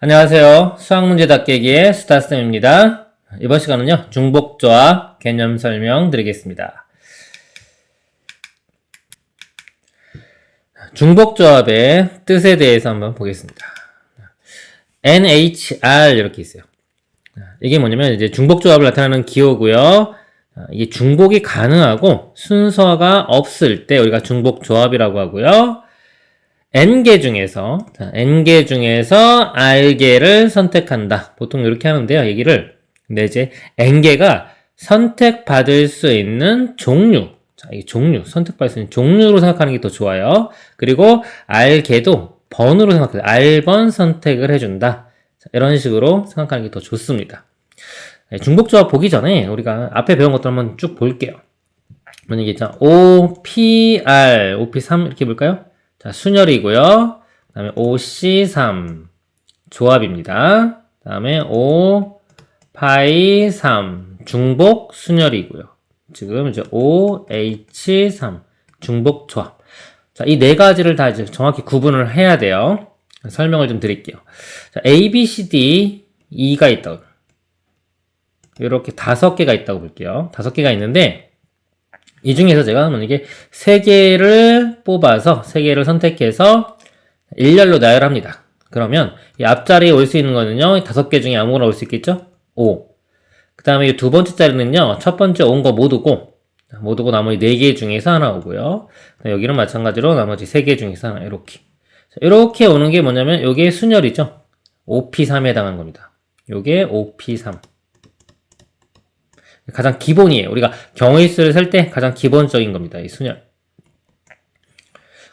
안녕하세요. 수학문제 답깨기의 수다쌤입니다. 이번 시간은요, 중복조합 개념 설명 드리겠습니다. 중복조합의 뜻에 대해서 한번 보겠습니다. NHR 이렇게 있어요. 이게 뭐냐면 이제 중복조합을 나타내는 기호고요. 이게 중복이 가능하고 순서가 없을 때 우리가 중복조합이라고 하고요. N개 중에서 R개를 선택한다. 보통 이렇게 하는데요, 얘기를. 근데 이제 N개가 선택받을 수 있는 종류. 자, 이 종류, 선택받을 수 있는 종류로 생각하는 게 더 좋아요. 그리고 R개도 번으로 생각해요. R번 선택을 해준다. 자, 이런 식으로 생각하는 게 더 좋습니다. 중복조합 보기 전에 우리가 앞에 배운 것들 한번 쭉 볼게요. 만약에 자, OPR, OP3 이렇게 볼까요? 자, 순열이고요. 그 다음에 OC3 조합입니다. 그 다음에 O파이3 중복 순열이고요. 지금 이제 OH3 중복 조합. 자, 이 네 가지를 다 이제 정확히 구분을 해야 돼요. 설명을 좀 드릴게요. 자, A, B, C, D, E가 있다고. 이렇게 5개가 있다고 볼게요. 5개가 있는데, 이 중에서 제가 만약에 3개를 뽑아서 3개를 선택해서 일렬로 나열합니다. 그러면 이 앞자리에 올 수 있는 거는요, 5개 중에 아무거나 올 수 있겠죠? 5. 그 다음에 이 두 번째 자리는요, 첫 번째 온 거 못 오고 나머지 4개 중에서 하나 오고요. 여기는 마찬가지로 나머지 3개 중에서 하나, 이렇게 오는 게 뭐냐면, 요게 순열이죠? OP3에 해당한 겁니다. 요게 OP3. 가장 기본이에요. 우리가 경우의 수를 셀 때 가장 기본적인 겁니다. 이 순열.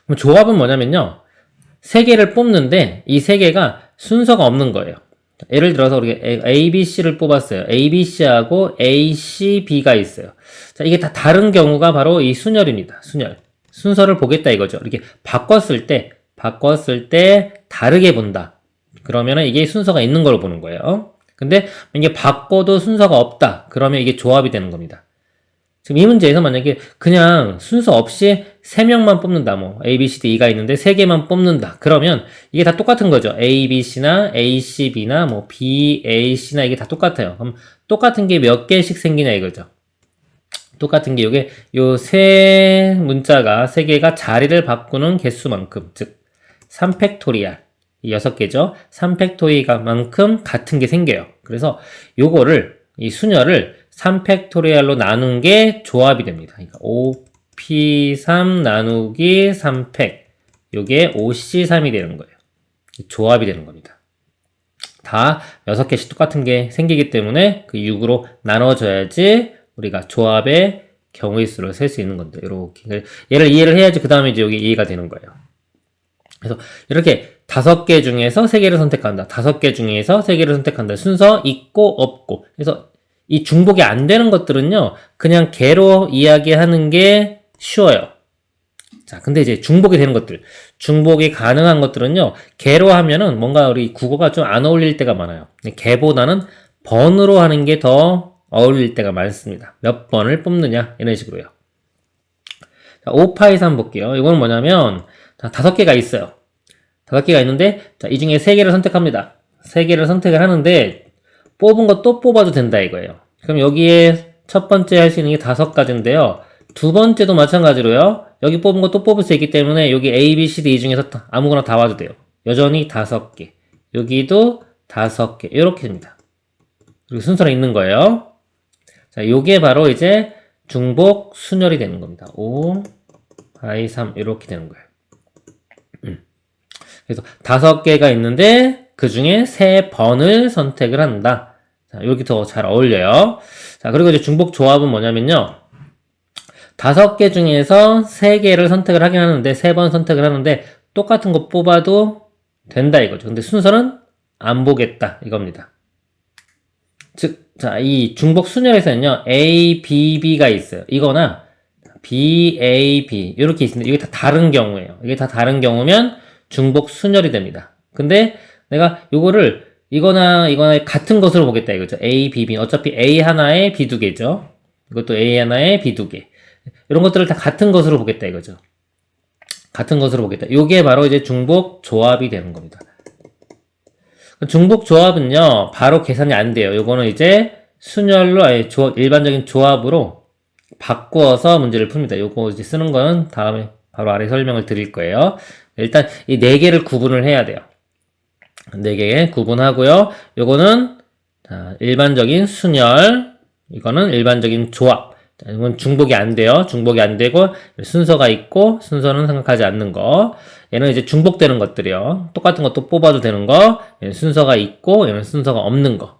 그럼 조합은 뭐냐면요. 3개를 뽑는데 이 3개가 순서가 없는 거예요. 예를 들어서 우리가 A, B, C를 뽑았어요. A, B, C하고 A, C, B가 있어요. 자, 이게 다 다른 경우가 바로 이 순열입니다. 순열. 순서를 보겠다 이거죠. 이렇게 바꿨을 때 다르게 본다. 그러면은 이게 순서가 있는 걸로 보는 거예요. 근데 이게 바꿔도 순서가 없다. 그러면 이게 조합이 되는 겁니다. 지금 이 문제에서 만약에 그냥 순서 없이 3명만 뽑는다. 뭐 A, B, C, D, E가 있는데 3개만 뽑는다. 그러면 이게 다 똑같은 거죠. A, B, C나 A, C, B나 뭐 B, A, C나 이게 다 똑같아요. 그럼 똑같은 게 몇 개씩 생기냐 이거죠. 똑같은 게 요게 요 세 문자가 3개가 자리를 바꾸는 개수만큼, 즉 3팩토리알. 이 6개죠. 3팩토리알만큼 같은 게 생겨요. 그래서 요거를, 이 순열을 3팩토리알로 나눈 게 조합이 됩니다. 그러니까 OP3 나누기 3팩. 요게 OC3이 되는 거예요. 조합이 되는 겁니다. 다 6개씩 똑같은 게 생기기 때문에 그 6으로 나눠져야지 우리가 조합의 경우의 수를 셀 수 있는 건데, 이렇게. 얘를 이해를 해야지 그 다음에 이제 여기 이해가 되는 거예요. 그래서 이렇게 5개 중에서 3개를 선택한다. 5개 중에서 3개를 선택한다. 순서 있고 없고. 그래서 이 중복이 안 되는 것들은요, 그냥 개로 이야기하는 게 쉬워요. 자, 근데 이제 중복이 되는 것들, 중복이 가능한 것들은요, 개로 하면은 뭔가 우리 국어가 좀 안 어울릴 때가 많아요. 개보다는 번으로 하는 게 더 어울릴 때가 많습니다. 몇 번을 뽑느냐, 이런 식으로요. 자, 5파이3 볼게요. 이건 뭐냐면, 자, 5개가 있어요. 5개가 있는데, 자, 이 중에 3개를 선택합니다. 3개를 선택을 하는데, 뽑은 거 또 뽑아도 된다 이거예요. 그럼 여기에 첫 번째 할 수 있는 게 5가지인데요. 두 번째도 마찬가지로요. 여기 뽑은 거 또 뽑을 수 있기 때문에, 여기 A, B, C, D 이 중에서 아무거나 다 와도 돼요. 여전히 5개. 여기도 5개. 이렇게 됩니다. 그리고 순서는 있는 거예요. 자, 요게 바로 이제 중복 순열이 되는 겁니다. 5, 파이 3 이렇게 되는 거예요. 그래서 5개가 있는데 그 중에 3번을 선택을 한다. 자, 여기 더 잘 어울려요. 자, 그리고 이제 중복 조합은 뭐냐면요. 5개 중에서 3개를 선택을 하긴 하는데, 3번 선택을 하는데, 똑같은 거 뽑아도 된다 이거죠. 근데 순서는 안 보겠다 이겁니다. 즉, 자, 이 중복 순열에서는요, A, B, B가 있어요. 이거나 B, A, B 이렇게 있습니다. 이게 다 다른 경우예요. 이게 다 다른 경우면 중복 순열이 됩니다. 근데 내가 요거를 이거나 같은 것으로 보겠다 이거죠. A, B, B. 어차피 A 하나에 B 2개죠. 이것도 A 하나에 B 2개. 이런 것들을 다 같은 것으로 보겠다 이거죠. 같은 것으로 보겠다. 요게 바로 이제 중복 조합이 되는 겁니다. 중복 조합은요, 바로 계산이 안 돼요. 요거는 이제 순열로, 아니, 일반적인 조합으로 바꾸어서 문제를 풉니다. 요거 이제 쓰는 거는 다음에 바로 아래 설명을 드릴 거예요. 일단 이 네 개를 구분을 해야 돼요. 네 개 구분하고요. 요거는 일반적인 순열, 이거는 일반적인 조합. 이건 중복이 안 돼요. 중복이 안 되고 순서가 있고 순서는 생각하지 않는 거. 얘는 이제 중복되는 것들이요. 똑같은 것도 뽑아도 되는 거. 얘는 순서가 있고 얘는 순서가 없는 거.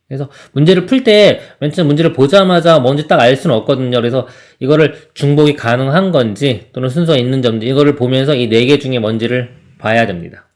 그래서 문제를 풀 때 맨 처음 문제를 보자마자 뭔지 딱 알 수는 없거든요. 그래서 이거를 중복이 가능한 건지 또는 순서가 있는 점인지 이거를 보면서 이 네 개 중에 뭔지를 봐야 됩니다.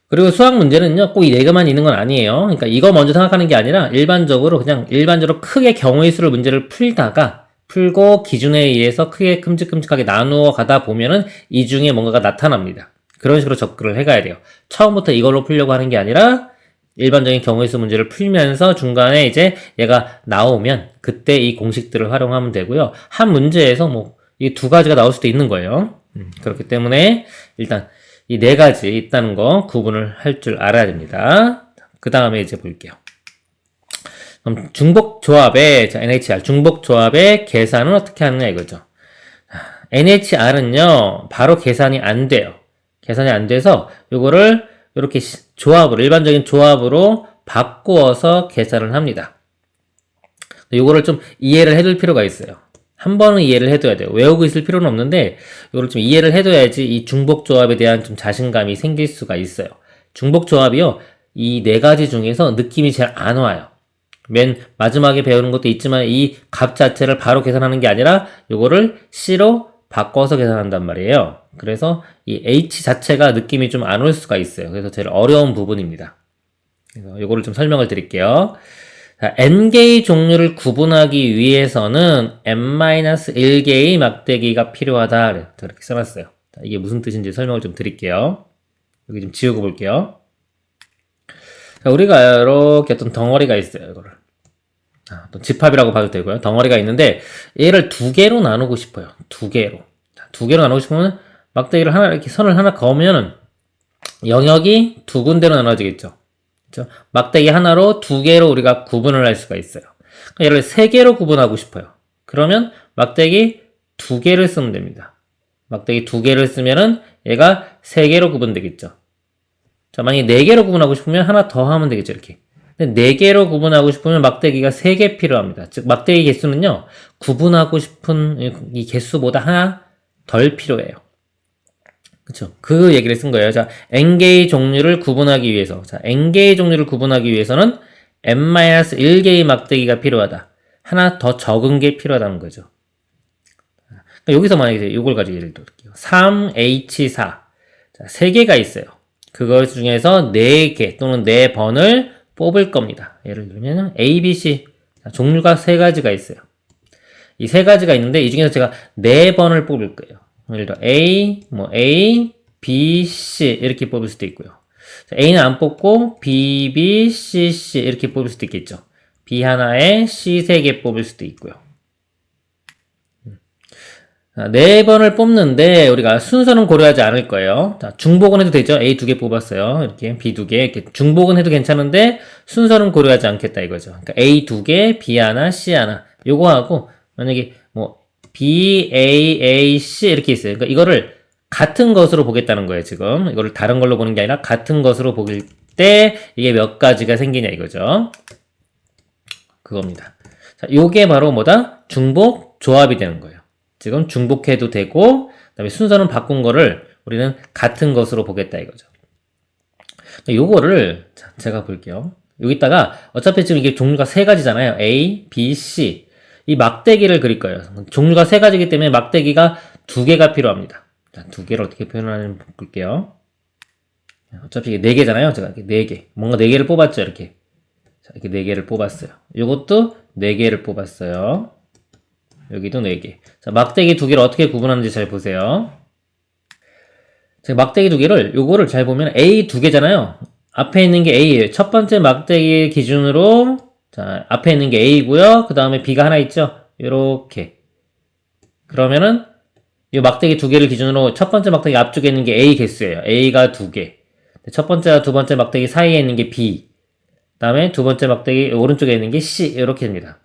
그리고 수학 문제는요, 꼭 이 네 개만 있는 건 아니에요. 그러니까 이거 먼저 생각하는 게 아니라 일반적으로 그냥 일반적으로 크게 경우의 수를 문제를 풀고 기준에 의해서 크게 큼직큼직하게 나누어 가다 보면은 이 중에 뭔가가 나타납니다. 그런 식으로 접근을 해가야 돼요. 처음부터 이걸로 풀려고 하는 게 아니라 일반적인 경우의 수 문제를 풀면서 중간에 이제 얘가 나오면 그때 이 공식들을 활용하면 되고요. 한 문제에서 뭐 이 두 가지가 나올 수도 있는 거예요. 그렇기 때문에 일단 이 네 가지 있다는 거 구분을 할 줄 알아야 됩니다. 그 다음에 이제 볼게요. 그럼 중복조합의 NHR 중복조합의 계산은 어떻게 하느냐 이거죠. NHR은요 바로 계산이 안 돼요. 계산이 안 돼서 요거를 이렇게 조합으로 일반적인 조합으로 바꾸어서 계산을 합니다. 요거를 좀 이해를 해둘 필요가 있어요. 한 번은 이해를 해둬야 돼요. 외우고 있을 필요는 없는데 이걸 좀 이해를 해둬야지 이 중복조합에 대한 좀 자신감이 생길 수가 있어요. 중복조합이요. 이 네 가지 중에서 느낌이 잘 안 와요. 맨 마지막에 배우는 것도 있지만 이 값 자체를 바로 계산하는 게 아니라 요거를 C로 바꿔서 계산한단 말이에요. 그래서 이 H 자체가 느낌이 좀 안 올 수가 있어요. 그래서 제일 어려운 부분입니다. 그래서 요거를 좀 설명을 드릴게요. 자, n개의 종류를 구분하기 위해서는 n-1개의 막대기가 필요하다. 저렇게 써놨어요. 자, 이게 무슨 뜻인지 설명을 좀 드릴게요. 여기 좀 지우고 볼게요. 자, 우리가 이렇게 어떤 덩어리가 있어요. 이거를. 또 집합이라고 봐도 되고요. 덩어리가 있는데 얘를 두 개로 나누고 싶어요. 두 개로. 자, 두 개로 나누고 싶으면 막대기를 하나 이렇게 선을 하나 그으면은 영역이 두 군데로 나눠지겠죠. 그렇죠? 막대기 하나로 두 개로 우리가 구분을 할 수가 있어요. 얘를 세 개로 구분하고 싶어요. 그러면 막대기 두 개를 쓰면 됩니다. 막대기 두 개를 쓰면은 얘가 세 개로 구분되겠죠. 자, 만약에 네 개로 구분하고 싶으면 하나 더 하면 되겠죠, 이렇게. 근데 네 개로 구분하고 싶으면 막대기가 세 개 필요합니다. 즉, 막대기 개수는요, 구분하고 싶은 이 개수보다 하나 덜 필요해요. 그쵸. 그 얘기를 쓴 거예요. 자, n개의 종류를 구분하기 위해서. 자, n개의 종류를 구분하기 위해서는 n-1개의 막대기가 필요하다. 하나 더 적은 게 필요하다는 거죠. 그러니까 여기서 만약에 이걸 가지고 예를 들게요. 3H4. 자, 3개가 있어요. 그것 중에서 4개 또는 4번을 뽑을 겁니다. 예를 들면 A, B, C. 자, 종류가 3가지가 있어요. 이 3가지가 있는데 이 중에서 제가 4번을 뽑을 거예요. 예를 들어 A, B, C 이렇게 뽑을 수도 있고요. 자, A는 안 뽑고 B, B, C, C 이렇게 뽑을 수도 있겠죠. B 하나에 C 3개 뽑을 수도 있고요. 자, 4번을 뽑는데 우리가 순서는 고려하지 않을 거예요. 자, 중복은 해도 되죠. A 2개 뽑았어요. 이렇게 B 2개 이렇게 중복은 해도 괜찮은데 순서는 고려하지 않겠다 이거죠. 그러니까 A 2개, B 하나, C 하나 요거 하고 만약에 뭐 B, A, C 이렇게 있어요. 그러니까 이거를 같은 것으로 보겠다는 거예요, 지금. 이거를 다른 걸로 보는 게 아니라 같은 것으로 보길 때 이게 몇 가지가 생기냐 이거죠. 그겁니다. 자, 요게 바로 뭐다? 중복 조합이 되는 거예요. 지금 중복해도 되고, 그다음에 순서는 바꾼 거를 우리는 같은 것으로 보겠다 이거죠. 요거를 제가 볼게요. 여기다가 어차피 지금 이게 종류가 3가지잖아요. A, B, C. 이 막대기를 그릴 거예요. 종류가 3가지이기 때문에 막대기가 2개가 필요합니다. 자, 2개를 어떻게 표현하는지 볼게요. 어차피 이게 4개잖아요. 제가 이렇게 4개. 뭔가 4개를 뽑았죠. 이렇게. 자, 이렇게 4개를 뽑았어요. 요것도 4개를 뽑았어요. 여기도 4개. 자, 막대기 2개를 어떻게 구분하는지 잘 보세요. 제가 막대기 2개를, 요거를 잘 보면 A 2개잖아요. 앞에 있는 게 A예요. 첫 번째 막대기 기준으로, 자, 앞에 있는 게 A고요. 그 다음에 B가 하나 있죠? 요렇게. 그러면은, 이 막대기 2개를 기준으로 첫 번째 막대기 앞쪽에 있는 게 A 개수예요. A가 2개. 첫 번째와 두 번째 막대기 사이에 있는 게 B, 다음에 두 번째 막대기 오른쪽에 있는 게 C, 이렇게 됩니다.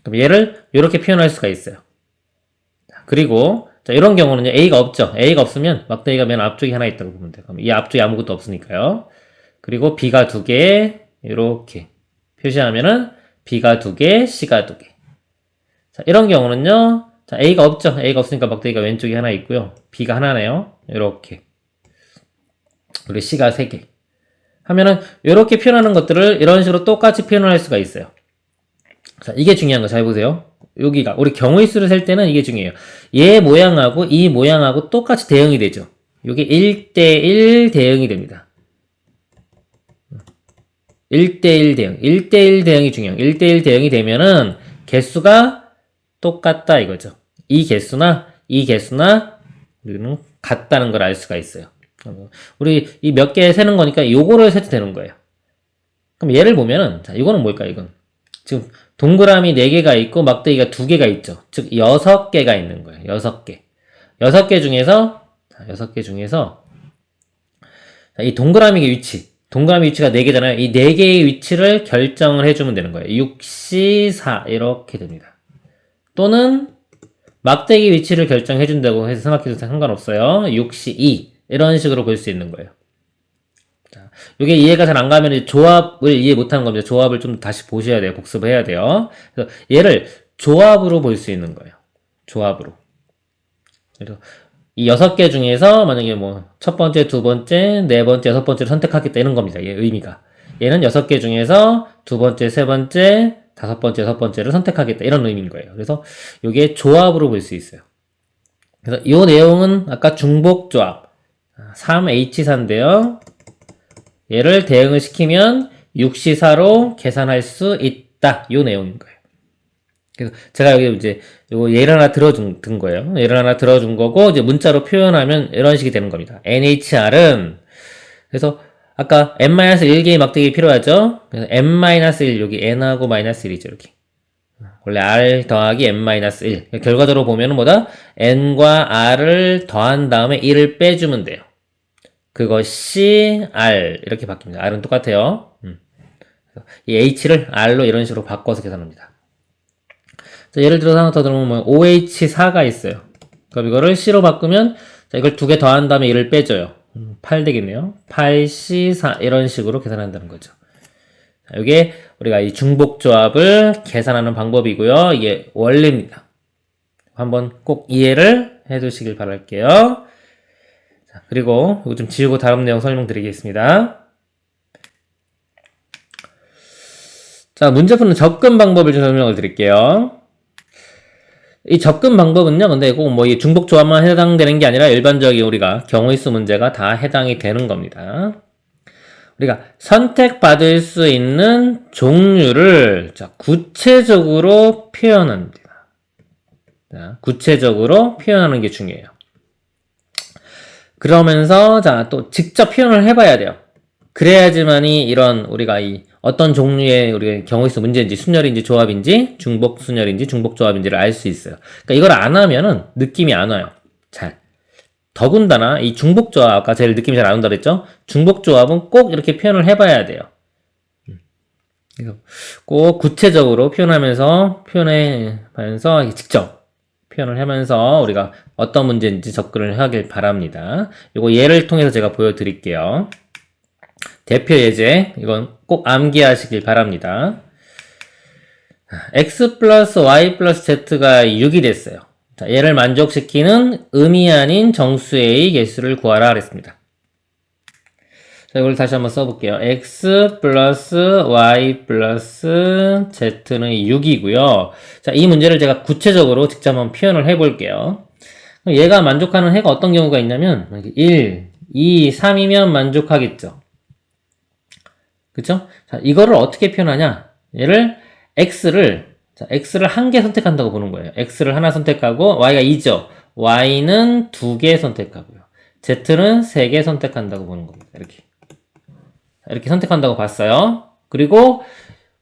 그럼 얘를 이렇게 표현할 수가 있어요. 그리고 자, 이런 경우는요, A가 없죠. A가 없으면 막대기가 맨 앞쪽에 하나 있다고 보면 돼요. 그럼 이 앞쪽에 아무것도 없으니까요. 그리고 B가 두 개, 이렇게 표시하면은 B가 두 개, C가 두 개. 자, 이런 경우는요, 자, A가 없죠. A가 없으니까 막대기가 왼쪽에 하나 있고요. B가 하나네요. 이렇게. 그리고 C가 세 개. 하면은 이렇게 표현하는 것들을 이런 식으로 똑같이 표현할 수가 있어요. 자, 이게 중요한 거 잘 보세요. 여기가 우리 경우의 수를 셀 때는 이게 중요해요. 얘 모양하고 이 모양하고 똑같이 대응이 되죠. 이게 1대1 대응이 됩니다. 1대1 대응. 1대1 대응이 중요해요. 1대1 대응이 되면은 개수가 똑같다 이거죠. 이 개수나 우리는 같다는 걸 알 수가 있어요. 우리 이 몇 개 세는 거니까 요거를 세도 되는 거예요. 그럼 얘를 보면은 자, 이거는 뭘까요? 이건 지금 동그라미 4개가 있고 막대기가 2개가 있죠. 즉 6개가 있는 거예요. 6개. 6개 중에서 이 동그라미 위치가 4개잖아요. 이 4개의 위치를 결정을 해주면 되는 거예요. 6, 4 이렇게 됩니다. 또는 막대기 위치를 결정해준다고 해서 생각해도 상관없어요. 6, 2 이런 식으로 볼 수 있는 거예요. 이게 이해가 잘 안 가면 조합을 이해 못하는 겁니다. 조합을 좀 다시 보셔야 돼요. 복습을 해야 돼요. 그래서 얘를 조합으로 볼 수 있는 거예요. 조합으로. 그래서 이 6개 중에서 만약에 뭐 첫 번째, 두 번째, 네 번째, 여섯 번째를 선택하겠다 이런 겁니다. 얘 의미가. 얘는 6개 중에서 두 번째, 세 번째, 다섯 번째, 여섯 번째를 선택하겠다 이런 의미인 거예요. 그래서 이게 조합으로 볼 수 있어요. 그래서 이 내용은 아까 중복조합 3H4인데요. 얘를 대응을 시키면 6C4로 계산할 수 있다. 요 내용인 거예요. 그래서 제가 여기 이제 요거 예를 하나 들어준 거예요. 예를 하나 들어준 거고 이제 문자로 표현하면 이런 식이 되는 겁니다. NHR은 그래서 아까 n-1개의 막대기 필요하죠. 그래서 n-1 여기 n하고 -1이죠. 이렇게 원래 r 더하기 n-1 결과적으로 보면은 뭐다? n과 r을 더한 다음에 1을 빼주면 돼요. 그것이 R 이렇게 바뀝니다. R은 똑같아요. 이 H를 R로 이런 식으로 바꿔서 계산합니다. 자, 예를 들어서 하나 더 들어보면 OH4가 있어요. 그럼 이거를 C로 바꾸면 자, 이걸 2개 더한 다음에 1을 빼줘요. 8 되겠네요. 8C4 이런 식으로 계산한다는 거죠. 자, 이게 우리가 이 중복조합을 계산하는 방법이고요. 이게 원리입니다. 한번 꼭 이해를 해두시길 바랄게요. 그리고 이거 좀 지우고 다음 내용 설명드리겠습니다. 자, 문제 푸는 접근 방법을 좀 설명을 드릴게요. 이 접근 방법은요, 근데 꼭 뭐 이 중복 조합만 해당되는 게 아니라 일반적인 우리가 경우의 수 문제가 다 해당이 되는 겁니다. 우리가 선택받을 수 있는 종류를 자, 구체적으로 표현합니다. 자, 구체적으로 표현하는 게 중요해요. 그러면서 자, 또 직접 표현을 해봐야 돼요. 그래야지만이 이런 우리가 이 어떤 종류의 우리가 경우의 수 문제인지 순열인지 조합인지 중복 순열인지 중복 조합인지를 알 수 있어요. 그러니까 이걸 안 하면은 느낌이 안 와요. 잘. 더군다나 이 중복 조합 아까 제일 느낌이 잘 안 온다 그랬죠? 중복 조합은 꼭 이렇게 표현을 해봐야 돼요. 그래서 꼭 구체적으로 표현하면서 직접 표현을 하면서 우리가 어떤 문제인지 접근을 하길 바랍니다. 이거 예를 통해서 제가 보여드릴게요. 대표 예제, 이건 꼭 암기하시길 바랍니다. x 플러스 y 플러스 z가 6이 됐어요. 자, 얘를 만족시키는 음이 아닌 정수의 개수를 구하라 그랬습니다. 자, 이걸 다시 한번 써볼게요. x 플러스 y 플러스 z는 6이고요. 자, 이 문제를 제가 구체적으로 직접 한번 표현을 해볼게요. 얘가 만족하는 해가 어떤 경우가 있냐면 1, 2, 3이면 만족하겠죠. 그쵸? 자, 이거를 어떻게 표현하냐? 얘를 x를 한 개 선택한다고 보는 거예요. x를 하나 선택하고 y가 2죠. y는 2개 선택하고요. z는 3개 선택한다고 보는 겁니다. 이렇게 선택한다고 봤어요. 그리고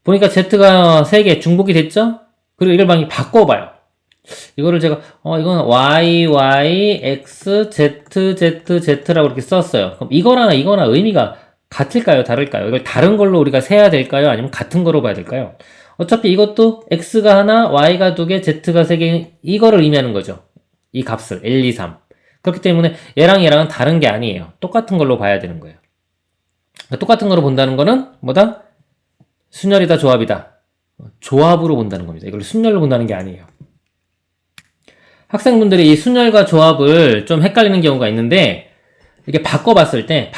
보니까 z가 3개 중복이 됐죠? 그리고 이걸 방이 바꿔봐요. 이거를 제가 이건 y, y, x, z, z, z라고 이렇게 썼어요. 그럼 이거나 의미가 같을까요? 다를까요? 이걸 다른 걸로 우리가 세야 될까요? 아니면 같은 거로 봐야 될까요? 어차피 이것도 x가 하나, y가 두 개, z가 세 개, 이거를 의미하는 거죠. 이 값을 1, 2, 3. 그렇기 때문에 얘랑은 다른 게 아니에요. 똑같은 걸로 봐야 되는 거예요. 똑같은 거로 본다는 거는 뭐다? 순열이다, 조합이다. 조합으로 본다는 겁니다. 이걸 순열로 본다는 게 아니에요. 학생분들이 이 순열과 조합을 좀 헷갈리는 경우가 있는데, 이게 바꿔봤을 때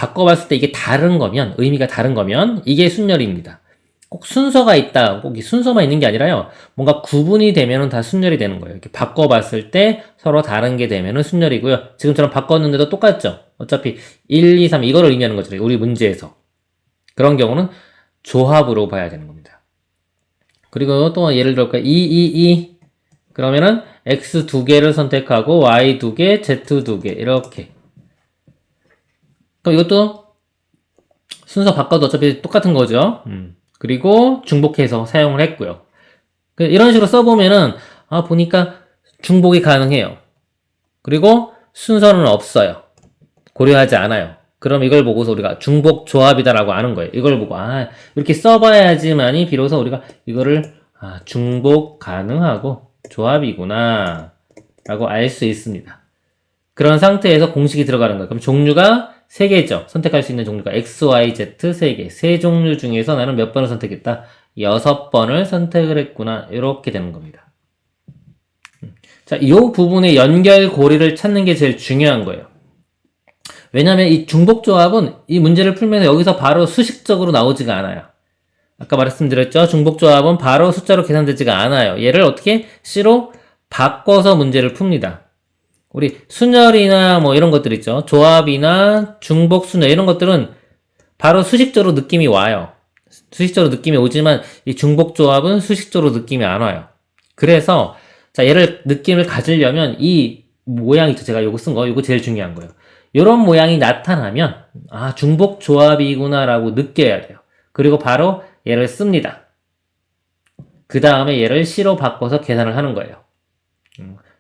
이게 다른 거면, 의미가 다른 거면, 이게 순열입니다. 꼭 순서가 있다, 꼭 이 순서만 있는 게 아니라요, 뭔가 구분이 되면은 다 순열이 되는 거예요. 이렇게 바꿔봤을 때 서로 다른 게 되면은 순열이고요. 지금처럼 바꿨는데도 똑같죠? 어차피 1, 2, 3 이거를 의미하는 거죠. 우리 문제에서. 그런 경우는 조합으로 봐야 되는 겁니다. 그리고 또 예를 들어, 2, 2, 2. 그러면은 x 두 개를 선택하고 y 두 개, z 두 개 이렇게. 그럼 이것도 순서 바꿔도 어차피 똑같은 거죠. 그리고 중복해서 사용을 했고요. 이런 식으로 써보면은 보니까 중복이 가능해요. 그리고 순서는 없어요. 고려하지 않아요. 그럼 이걸 보고서 우리가 중복 조합이다라고 아는 거예요. 이걸 보고 이렇게 써봐야지만이 비로소 우리가 이거를 중복 가능하고 조합이구나 라고 알 수 있습니다. 그런 상태에서 공식이 들어가는 거예요. 그럼 종류가 3개죠. 선택할 수 있는 종류가 X, Y, Z 3개. 3종류 중에서 나는 몇 번을 선택했다? 6번을 선택을 했구나. 이렇게 되는 겁니다. 자, 이 부분의 연결고리를 찾는 게 제일 중요한 거예요. 왜냐면 이 중복조합은 이 문제를 풀면서 여기서 바로 수식적으로 나오지가 않아요. 아까 말씀드렸죠? 중복조합은 바로 숫자로 계산되지가 않아요. 얘를 어떻게 C로 바꿔서 문제를 풉니다. 우리 순열이나 뭐 이런 것들 있죠. 조합이나 중복 순열 이런 것들은 바로 수식적으로 느낌이 와요. 수식적으로 느낌이 오지만 이 중복 조합은 수식적으로 느낌이 안 와요. 그래서 자 얘를 느낌을 가지려면 이 모양 있죠. 제가 요거 쓴 거, 요거 제일 중요한 거예요. 이런 모양이 나타나면 중복 조합이구나라고 느껴야 돼요. 그리고 바로 얘를 씁니다. 그 다음에 얘를 C로 바꿔서 계산을 하는 거예요.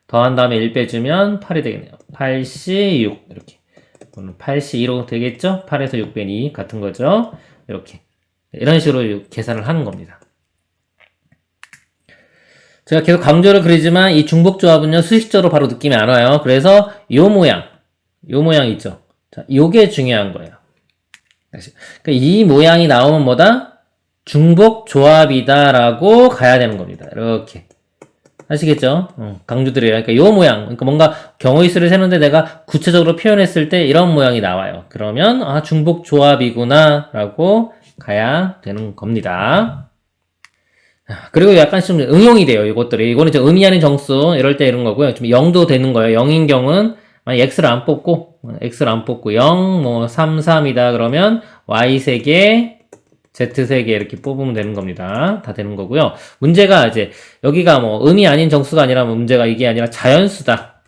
더한 다음에 1 빼주면 8이 되겠네요. 8C 6 이렇게 8C 2로 되겠죠? 8에서 6 빼니 2 같은 거죠. 이렇게 이런 식으로 계산을 하는 겁니다. 제가 계속 강조를 그리지만 이 중복조합은요 수식적으로 바로 느낌이 안 와요. 그래서 요 모양 있죠. 자, 요게 중요한 거예요. 그러니까 이 모양이 나오면 뭐다? 중복조합이다라고 가야 되는 겁니다. 이렇게 아시겠죠? 강조드려요. 그러니까 요 모양, 그러니까 뭔가 경우의 수를 세는데 내가 구체적으로 표현했을 때 이런 모양이 나와요. 그러면 중복조합이구나 라고 가야 되는 겁니다. 그리고 약간 좀 응용이 돼요. 이것들이. 이거는 이제 의미하는 정수 이럴 때 이런 거고요. 좀 0도 되는 거예요. 0인 경우는 만약 x를 안 뽑고 0, 뭐 3, 3이다 그러면 y 3개, z 3개 이렇게 뽑으면 되는 겁니다. 다 되는 거고요. 문제가 이제 여기가 뭐 의미 아닌 정수가 아니라 문제가 이게 아니라 자연수다.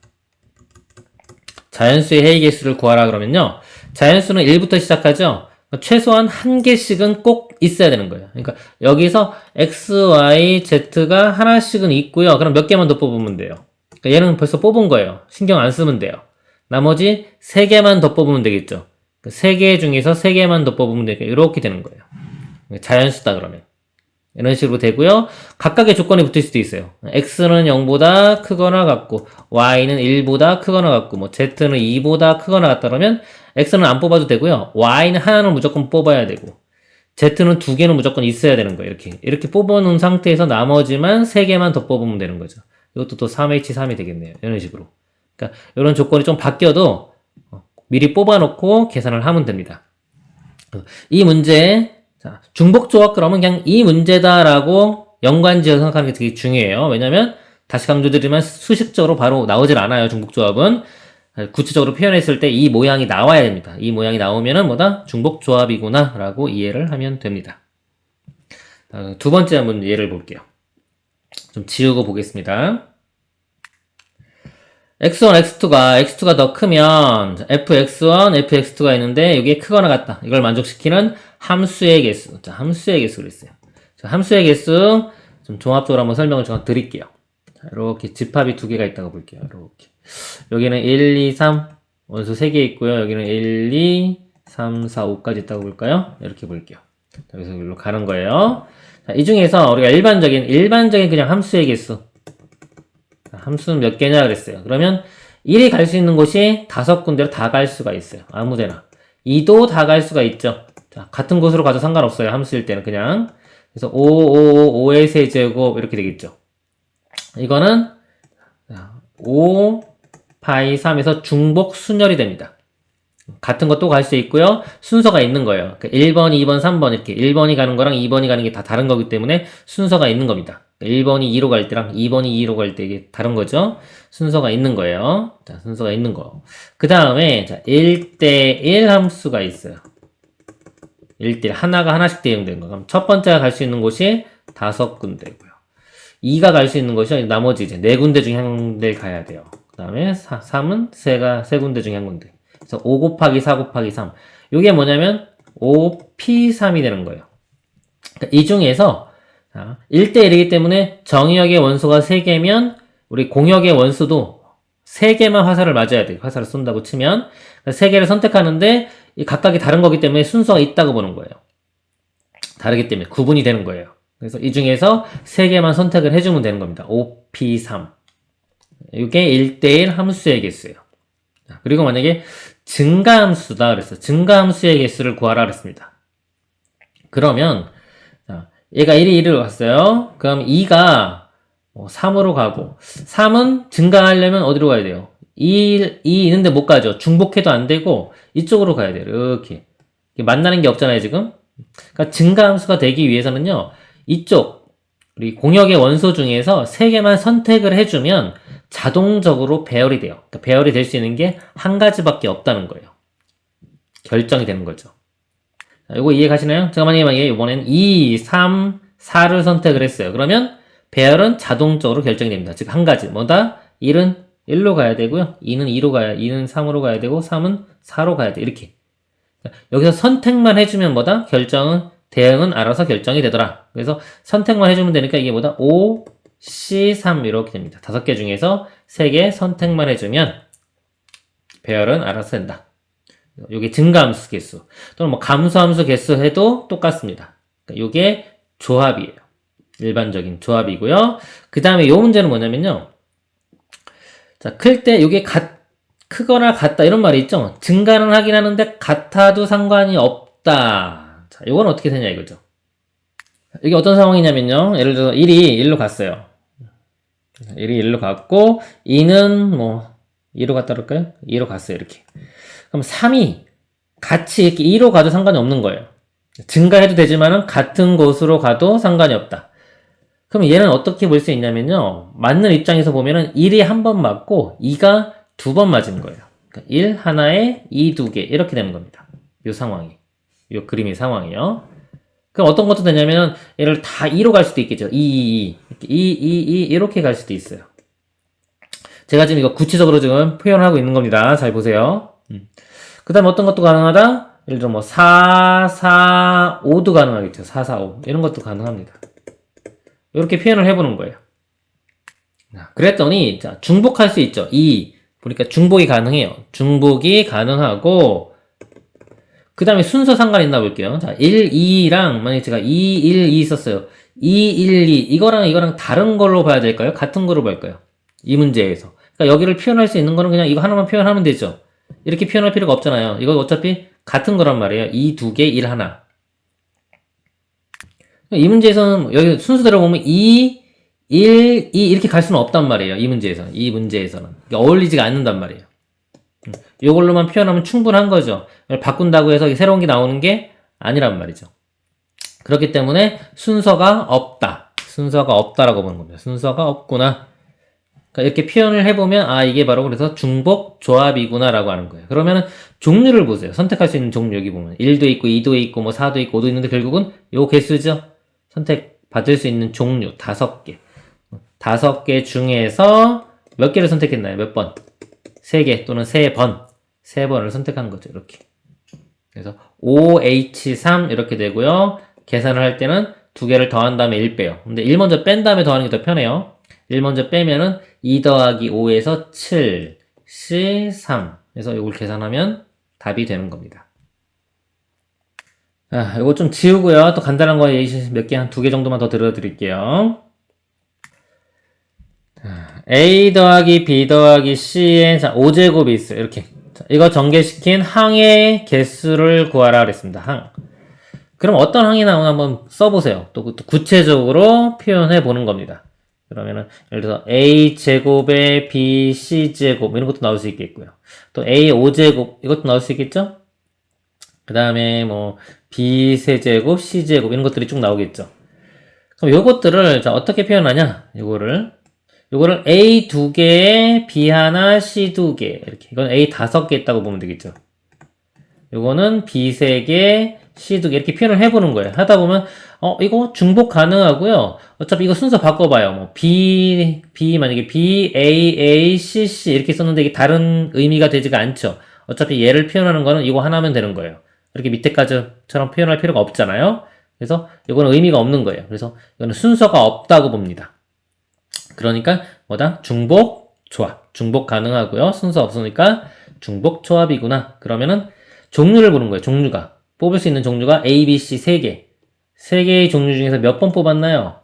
자연수의 해이개수를 구하라 그러면요. 자연수는 1부터 시작하죠. 최소한 한 개씩은 꼭 있어야 되는 거예요. 그러니까 여기서 x, y, z가 하나씩은 있고요. 그럼 몇 개만 더 뽑으면 돼요. 그러니까 얘는 벌써 뽑은 거예요. 신경 안 쓰면 돼요. 나머지 3개만 더 뽑으면 되겠죠. 3개 중에서 3개만 더 뽑으면 되겠죠. 이렇게 되는 거예요. 자연수다 그러면. 이런 식으로 되고요. 각각의 조건이 붙을 수도 있어요. x는 0보다 크거나 같고 y는 1보다 크거나 같고 뭐 z는 2보다 크거나 같다 그러면 x는 안 뽑아도 되고요. y는 하나는 무조건 뽑아야 되고 z는 2개는 무조건 있어야 되는 거예요. 이렇게 뽑아놓은 상태에서 나머지만 3개만 더 뽑으면 되는 거죠. 이것도 또 3H3이 되겠네요. 이런 식으로. 그러니까 이런 조건이 좀 바뀌어도 미리 뽑아놓고 계산을 하면 됩니다. 이 문제 중복조합 그러면 그냥 이 문제다라고 연관지어서 생각하는 게 되게 중요해요. 왜냐면 다시 강조드리면 수식적으로 바로 나오질 않아요. 중복조합은 구체적으로 표현했을 때 이 모양이 나와야 됩니다. 이 모양이 나오면은 뭐다? 중복조합이구나 라고 이해를 하면 됩니다. 두 번째 한번 예를 볼게요. 좀 지우고 보겠습니다. x1, x2가 더 크면 fx1, fx2가 있는데 여기에 크거나 같다. 이걸 만족시키는 함수의 개수. 자, 함수의 개수를 했어요. 자, 함수의 개수 좀 종합적으로 한번 설명을 좀 드릴게요. 자, 이렇게 집합이 두 개가 있다고 볼게요. 이렇게. 여기는 1, 2, 3 원소 3개 있고요. 여기는 1, 2, 3, 4, 5까지 있다고 볼까요? 이렇게 볼게요. 여기서 여기로 가는 거예요. 자, 이 중에서 우리가 일반적인 그냥 함수의 개수. 함수는 몇 개냐 그랬어요. 그러면 1이 갈 수 있는 곳이 5군데로 다 갈 수가 있어요. 아무데나. 2도 다 갈 수가 있죠. 자, 같은 곳으로 가도 상관없어요. 함수일 때는 그냥. 그래서 5의 세제곱 이렇게 되겠죠. 이거는 5 파이 3에서 중복 순열이 됩니다. 같은 것도 갈 수 있고요. 순서가 있는 거예요. 그러니까 1번, 2번, 3번 이렇게 1번이 가는 거랑 2번이 가는 게 다 다른 거기 때문에 순서가 있는 겁니다. 1번이 2로 갈 때랑 2번이 2로 갈 때 이게 다른 거죠. 순서가 있는 거예요. 자, 순서가 있는 거. 그 다음에 1대1 함수가 있어요. 1대1 하나가 하나씩 대응된 거. 그럼 첫 번째가 갈 수 있는 곳이 5군데고요. 2가 갈 수 있는 곳이 나머지 이제 4군데 중에 한 군데 가야 돼요. 그 다음에 3은 3군데 중에 한 군데. 그래서 5 곱하기 4 곱하기 3. 이게 뭐냐면 5P3이 되는 거예요. 그러니까 이 중에서 1대1이기 때문에 정의역의 원소가 3개면 우리 공역의 원소도 3개만 화살을 맞아야 돼요. 화살을 쏜다고 치면 3개를 선택하는데 이 각각이 다른 거기 때문에 순서가 있다고 보는 거예요. 다르기 때문에 구분이 되는 거예요. 그래서 이 중에서 3개만 선택을 해주면 되는 겁니다. 5P3. 이게 1대1 함수의 개수예요. 그리고 만약에 증가함수다 그랬어요. 증가함수의 개수를 구하라 그랬습니다. 그러면 얘가 1이 1로 갔어요. 그럼 2가 3으로 가고 3은 증가하려면 어디로 가야 돼요? 2 있는데 못 가죠. 중복해도 안 되고 이쪽으로 가야 돼요. 이렇게 만나는 게 없잖아요 지금. 그러니까 증가함수가 되기 위해서는요. 이쪽 우리 공역의 원소 중에서 3개만 선택을 해주면 자동적으로 배열이 돼요. 그러니까 배열이 될 수 있는 게 한 가지밖에 없다는 거예요. 결정이 되는 거죠. 자, 이거 이해 가시나요? 제가 만약에 이번엔 2, 3, 4를 선택을 했어요. 그러면 배열은 자동적으로 결정이 됩니다. 즉 한 가지. 뭐다? 1은 1로 가야 되고요. 2는 3으로 가야 되고 3은 4로 가야 돼. 이렇게. 여기서 선택만 해주면 뭐다? 대응은 알아서 결정이 되더라. 그래서 선택만 해주면 되니까 이게 뭐다? 5, C3 이렇게 됩니다. 5개 중에서 3개 선택만 해주면 배열은 알아서 된다. 이게 증가함수 개수 또는 뭐 감소함수 개수 해도 똑같습니다. 그러니까 이게 조합이에요. 일반적인 조합이고요. 그 다음에 이 문제는 뭐냐면요. 자, 클 때 이게 크거나 같다 이런 말이 있죠. 증가는 하긴 하는데 같아도 상관이 없다. 자, 이건 어떻게 되냐 이거죠. 이게 어떤 상황이냐면요. 예를 들어서 1이 1로 갔어요. 1이 1로 갔고 2는 뭐 2로 갔다 그럴까요? 2로 갔어요. 이렇게. 그럼 3이 같이 이렇게 2로 가도 상관이 없는 거예요. 증가해도 되지만은 같은 곳으로 가도 상관이 없다. 그럼 얘는 어떻게 볼 수 있냐면요. 맞는 입장에서 보면은 1이 한 번 맞고 2가 2번 맞은 거예요. 그러니까 1 하나에 2 2개 이렇게 되는 겁니다. 이 상황이. 이 그림의 상황이요. 그럼 어떤 것도 되냐면은 얘를 다 2로 갈 수도 있겠죠. 2 이렇게 갈 수도 있어요. 제가 지금 이거 구체적으로 지금 표현하고 있는 겁니다. 잘 보세요. 그 다음 어떤 것도 가능하다? 예를 들어 뭐 4, 4, 5도 가능하겠죠. 4, 4, 5 이런 것도 가능합니다. 이렇게 표현을 해보는 거예요. 그랬더니 자, 중복할 수 있죠. 2 보니까 중복이 가능해요. 중복이 가능하고 그 다음에 순서 상관 있나 볼게요. 자, 1, 2랑 만약에 제가 2, 1, 2 있었어요. 2, 1, 2 이거랑 다른 걸로 봐야 될까요? 같은 걸로 볼까요? 이 문제에서. 그러니까 여기를 표현할 수 있는 거는 그냥 이거 하나만 표현하면 되죠. 이렇게 표현할 필요가 없잖아요. 이거 어차피 같은 거란 말이에요. 2, 2개, 1, 하나. 이 문제에서는 여기 순서대로 보면 2, 1, 2 이렇게 갈 수는 없단 말이에요. 이 문제에서는. 어울리지가 않는단 말이에요. 이걸로만 표현하면 충분한 거죠. 바꾼다고 해서 새로운 게 나오는 게 아니란 말이죠. 그렇기 때문에 순서가 없다. 순서가 없다라고 보는 겁니다. 순서가 없구나. 그러니까 이렇게 표현을 해보면 아 이게 바로 그래서 중복 조합이구나 라고 하는 거예요. 그러면 종류를 보세요. 선택할 수 있는 종류 여기 보면 1도 있고 2도 있고 뭐 4도 있고 5도 있는데 결국은 요 개수죠. 선택받을 수 있는 종류 5개. 5개 중에서 몇 개를 선택했나요? 몇 번? 3개 또는 3번. 3번을 선택한 거죠. 이렇게. 그래서 OH3 이렇게 되고요. 계산을 할 때는 2개를 더한 다음에 1 빼요. 근데 1 먼저 뺀 다음에 더하는 게 더 편해요. 1 먼저 빼면은 2 더하기 5에서 7, C, 3. 그래서 이걸 계산하면 답이 되는 겁니다. 자, 이거 좀 지우고요. 또 간단한 거 몇 개, 한 2개 정도만 더 들어드릴게요. A 더하기 B 더하기 C의 5제곱이 있어요. 이렇게. 자, 이거 전개시킨 항의 개수를 구하라 그랬습니다. 항. 그럼 어떤 항이 나오나 한번 써보세요. 또 구체적으로 표현해 보는 겁니다. 그러면은 예를 들어서 A제곱에 BC제곱 이런 것도 나올 수 있겠고요. 또 A5제곱 이것도 나올 수 있겠죠? 그 다음에 뭐 B세제곱, C제곱 이런 것들이 쭉 나오겠죠. 그럼 요것들을 자 어떻게 표현하냐? 요거를 A 2개에 B 하나, C 2개 이렇게. 이건 A 5개 있다고 보면 되겠죠. 요거는 B 3개, C 2개 이렇게 표현을 해보는 거예요. 하다 보면 이거 중복 가능하고요. 어차피 이거 순서 바꿔봐요. 뭐 B 만약에 B, A, C, C 이렇게 썼는데 이게 다른 의미가 되지가 않죠. 어차피 얘를 표현하는 거는 이거 하나면 되는 거예요. 이렇게 밑에까지처럼 표현할 필요가 없잖아요. 그래서 이거는 의미가 없는 거예요. 그래서 이거는 순서가 없다고 봅니다. 그러니까 뭐다? 중복 조합. 중복 가능하고요. 순서 없으니까 중복 조합이구나. 그러면은 종류를 보는 거예요. 종류가. 뽑을 수 있는 종류가 A, B, C 3개. 3개의 종류 중에서 몇 번 뽑았나요?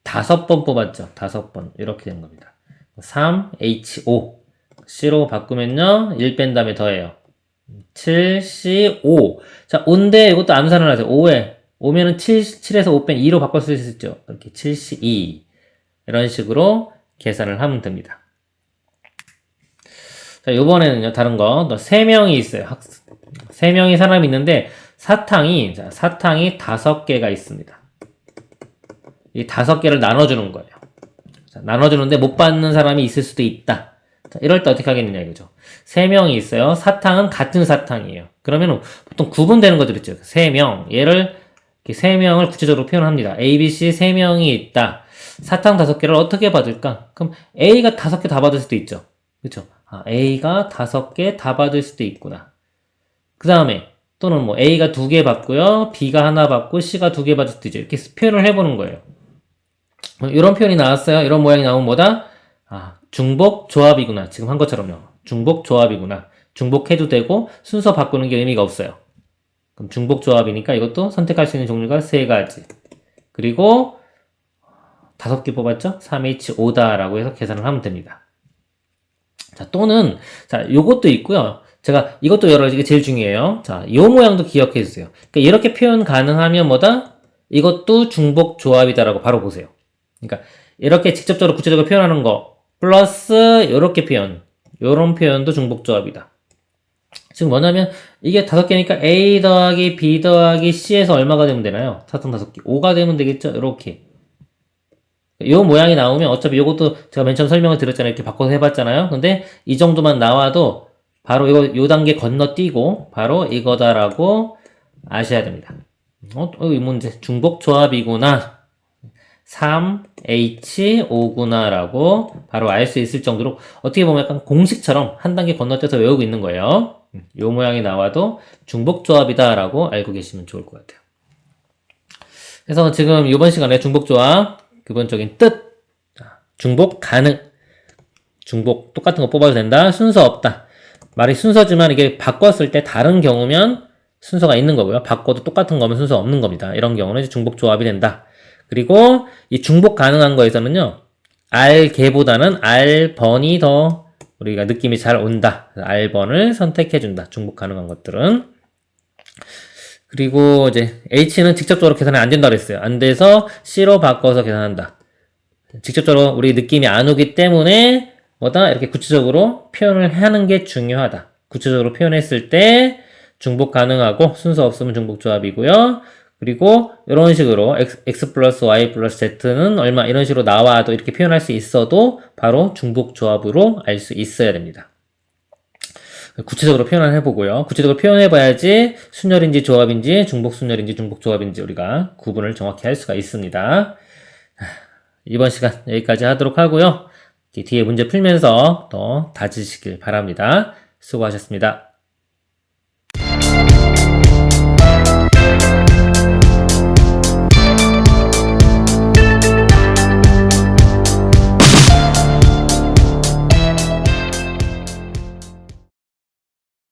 5번 뽑았죠. 5번. 이렇게 된 겁니다. 3, H, 5. C로 바꾸면요. 1 뺀 다음에 더해요. 7, C, 5. 자, 5인데 이것도 암산을 하세요. 5면은 7에서 5 뺀 2로 바꿀 수 있죠. 이렇게 7, C, 2. 이런 식으로 계산을 하면 됩니다. 자, 요번에는요, 다른 거. 3명이 있어요. 3명이 사람이 있는데, 사탕이 5개가 있습니다. 이 5개를 나눠주는 거예요. 자, 나눠주는데 못 받는 사람이 있을 수도 있다. 자, 이럴 때 어떻게 하겠느냐, 이거죠. 3명이 있어요. 사탕은 같은 사탕이에요. 그러면 보통 구분되는 것들 있죠. 3명. 얘를, 3명을 구체적으로 표현합니다. A, B, C 3명이 있다. 사탕 5개를 어떻게 받을까? 그럼 A가 5개 다 받을 수도 있죠. 그쵸? A가 5개 다 받을 수도 있구나. 그 다음에 또는 뭐 A가 2개 받고요. B가 하나 받고 C가 2개 받을 수도 있죠. 이렇게 표현을 해보는 거예요. 이런 표현이 나왔어요. 이런 모양이 나오면 뭐다? 중복 조합이구나. 지금 한 것처럼요. 중복 조합이구나. 중복해도 되고 순서 바꾸는 게 의미가 없어요. 그럼 중복 조합이니까 이것도 선택할 수 있는 종류가 3가지. 그리고 5개 뽑았죠? 3H5다라고 해서 계산을 하면 됩니다. 자, 또는, 자, 요것도 있고요. 제가 이것도 이게 제일 중요해요. 자, 요 모양도 기억해 주세요. 그러니까 이렇게 표현 가능하면 뭐다? 이것도 중복 조합이다라고 바로 보세요. 그러니까 이렇게 직접적으로 구체적으로 표현하는 거 플러스 요렇게 표현. 요런 표현도 중복 조합이다. 지금 뭐냐면 이게 5개니까 A 더하기 B 더하기 C에서 얼마가 되면 되나요? 사탕 5개. 5가 되면 되겠죠? 이렇게. 요 모양이 나오면 어차피 요것도 제가 맨 처음 설명을 드렸잖아요. 이렇게 바꿔서 해봤잖아요. 근데 이 정도만 나와도 바로 요 단계 건너뛰고 바로 이거다라고 아셔야 됩니다. 이 문제 중복 조합이구나. 3H5구나 라고 바로 알 수 있을 정도로 어떻게 보면 약간 공식처럼 한 단계 건너뛰어서 외우고 있는 거예요. 요 모양이 나와도 중복 조합이다 라고 알고 계시면 좋을 것 같아요. 그래서 지금 이번 시간에 중복 조합 기본적인 뜻, 중복 가능, 중복 똑같은 거 뽑아도 된다, 순서 없다. 말이 순서지만 이게 바꿨을 때 다른 경우면 순서가 있는 거고요. 바꿔도 똑같은 거면 순서 없는 겁니다. 이런 경우는 이제 중복 조합이 된다. 그리고 이 중복 가능한 거에서는요, R개보다는 R번이 더 우리가 느낌이 잘 온다. R번을 선택해준다. 중복 가능한 것들은. 그리고 이제 H는 직접적으로 계산이 안 된다고 했어요. 안 돼서 C로 바꿔서 계산한다. 직접적으로 우리 느낌이 안 오기 때문에 뭐다? 이렇게 구체적으로 표현을 하는 게 중요하다. 구체적으로 표현했을 때 중복 가능하고 순서 없으면 중복 조합이고요. 그리고 이런 식으로 X 플러스 Y 플러스 Z는 얼마 이런 식으로 나와도 이렇게 표현할 수 있어도 바로 중복 조합으로 알 수 있어야 됩니다. 구체적으로 표현을 해보고요. 구체적으로 표현해봐야지 순열인지 조합인지 중복 순열인지 중복 조합인지 우리가 구분을 정확히 할 수가 있습니다. 이번 시간 여기까지 하도록 하고요. 뒤에 문제 풀면서 더 다지시길 바랍니다. 수고하셨습니다.